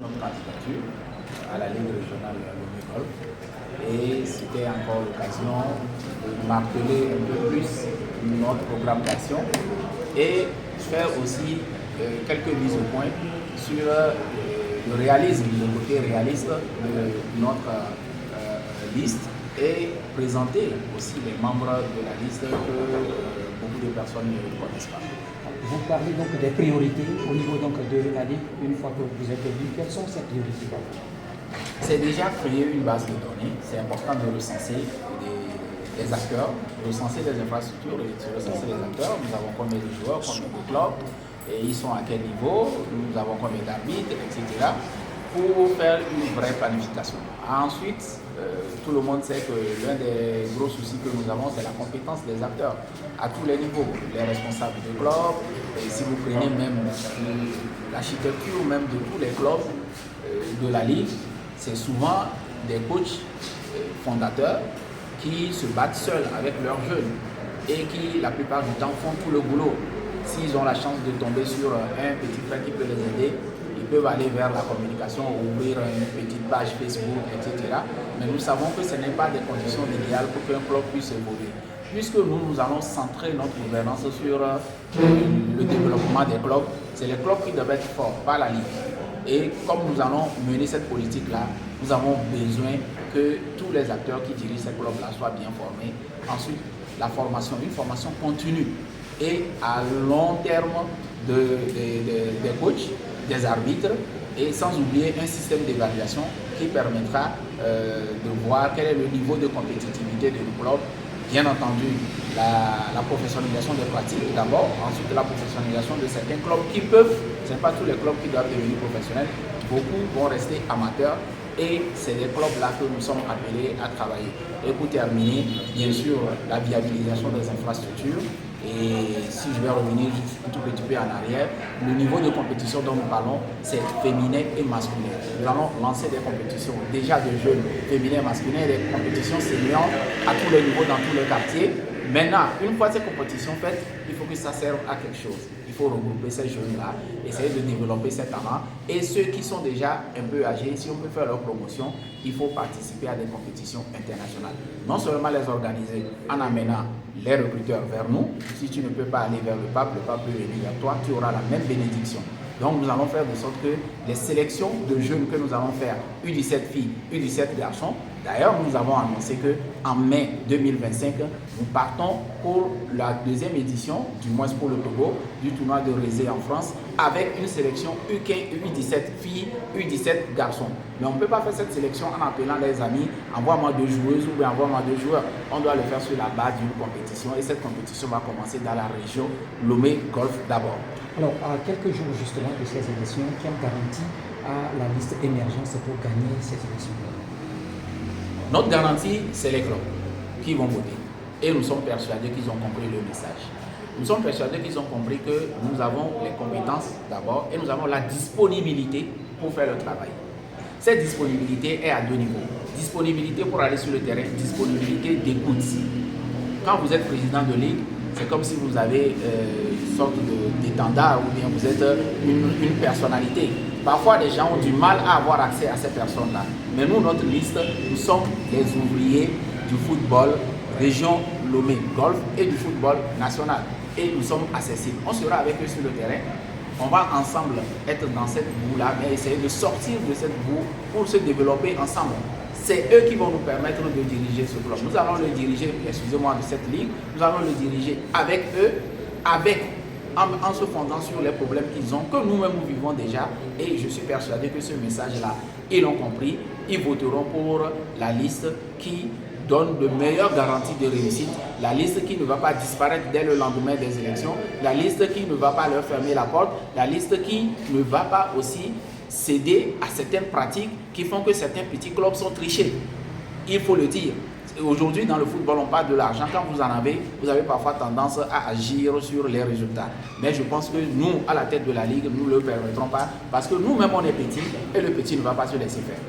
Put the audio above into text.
Notre candidature à la Ligue régionale Lomé Golf et c'était encore l'occasion de marteler un peu plus notre programme d'action et faire aussi quelques mises au point sur le réalisme, le côté réaliste de notre liste et présenter aussi les membres de la liste que beaucoup de personnes ne connaissent pas. Vous parlez donc des priorités au niveau donc de la Ligue, une fois que vous êtes élu. Quelles sont ces priorités? C'est déjà créer une base de données. C'est important de recenser des acteurs, de recenser les infrastructures, de recenser les acteurs. Nous avons combien de joueurs, combien de clubs, et ils sont à quel niveau, nous avons combien d'arbitres, etc. pour faire une vraie planification. Ensuite, tout le monde sait que l'un des gros soucis que nous avons, c'est la compétence des acteurs à tous les niveaux, les responsables de clubs, et si vous prenez même l'architecture même de tous les clubs de la Ligue, c'est souvent des coachs fondateurs qui se battent seuls avec leurs jeunes et qui, la plupart du temps, font tout le boulot. S'ils ont la chance de tomber sur un petit frère qui peut les aider, ils peuvent aller vers la communication, ouvrir une petite page Facebook, etc. Mais nous savons que ce n'est pas des conditions idéales pour qu'un club puisse évoluer. Puisque nous allons centrer notre gouvernance sur le développement des clubs, c'est les clubs qui doivent être forts, pas la Ligue. Et comme nous allons mener cette politique-là, nous avons besoin que tous les acteurs qui dirigent ces clubs-là soient bien formés. Ensuite, la formation, une formation continue et à long terme des coachs, des arbitres et sans oublier un système d'évaluation qui permettra de voir quel est le niveau de compétitivité du club. Bien entendu, la professionnalisation des pratiques d'abord, ensuite la professionnalisation de certains clubs qui peuvent, ce n'est pas tous les clubs qui doivent devenir professionnels, beaucoup vont rester amateurs et c'est les clubs-là que nous sommes appelés à travailler. Et pour terminer, bien sûr, la viabilisation des infrastructures. Et si je vais revenir juste un tout petit peu en arrière, le niveau de compétition dont nous parlons, c'est féminin et masculin. Nous allons lancer des compétitions déjà de jeunes féminins et masculins, des compétitions seniors à tous les niveaux, dans tous les quartiers. Maintenant, une fois ces compétitions faites, il faut que ça serve à quelque chose. Il faut regrouper ces jeunes-là, essayer de développer ces talents. Et ceux qui sont déjà un peu âgés, si on peut faire leur promotion, il faut participer à des compétitions internationales. Non seulement les organiser en amenant les recruteurs vers nous. Si tu ne peux pas aller vers le pape peut venir vers toi, tu auras la même bénédiction. Donc nous allons faire de sorte que les sélections de jeunes que nous allons faire, U17 filles, U17 garçons, d'ailleurs nous avons annoncé qu'en mai 2025, nous partons pour la deuxième édition, du moins pour le Togo, du tournoi de Rézé en France, avec une sélection U15, U17 filles, U17 garçons. Mais on ne peut pas faire cette sélection en appelant les amis, envoie-moi 2 joueuses ou bien envoie-moi 2 joueurs. On doit le faire sur la base d'une compétition et cette compétition va commencer dans la région Lomé Golf d'abord. Alors, à quelques jours justement de ces élections, quelle garantie à la liste émergence pour gagner ces élections? Notre garantie, c'est les clubs qui vont voter. Et nous sommes persuadés qu'ils ont compris le message. Nous sommes persuadés qu'ils ont compris que nous avons les compétences d'abord et nous avons la disponibilité pour faire le travail. Cette disponibilité est à 2 niveaux. Disponibilité pour aller sur le terrain, disponibilité d'écoute. Quand vous êtes président de ligue, c'est comme si vous avez une sorte d'étendard ou bien vous êtes une personnalité. Parfois, les gens ont du mal à avoir accès à ces personnes-là. Mais nous, notre liste, nous sommes les ouvriers du football région Lomé Golf et du football national. Et nous sommes accessibles. On sera avec eux sur le terrain. On va ensemble être dans cette boue-là, mais essayer de sortir de cette boue pour se développer ensemble. C'est eux qui vont nous permettre de diriger ce club. Nous allons le diriger, excusez-moi, de cette ligue. Nous allons le diriger avec eux, en se fondant sur les problèmes qu'ils ont, que nous-mêmes nous vivons déjà. Et je suis persuadé que ce message-là, ils l'ont compris. Ils voteront pour la liste qui donne de meilleures garanties de réussite, la liste qui ne va pas disparaître dès le lendemain des élections, la liste qui ne va pas leur fermer la porte, la liste qui ne va pas aussi céder à certaines pratiques qui font que certains petits clubs sont trichés. Il faut le dire. Aujourd'hui, dans le football, on parle de l'argent. Quand vous avez parfois tendance à agir sur les résultats. Mais je pense que nous, à la tête de la Ligue, nous ne le permettrons pas parce que nous-mêmes, on est petits et le petit ne va pas se laisser faire.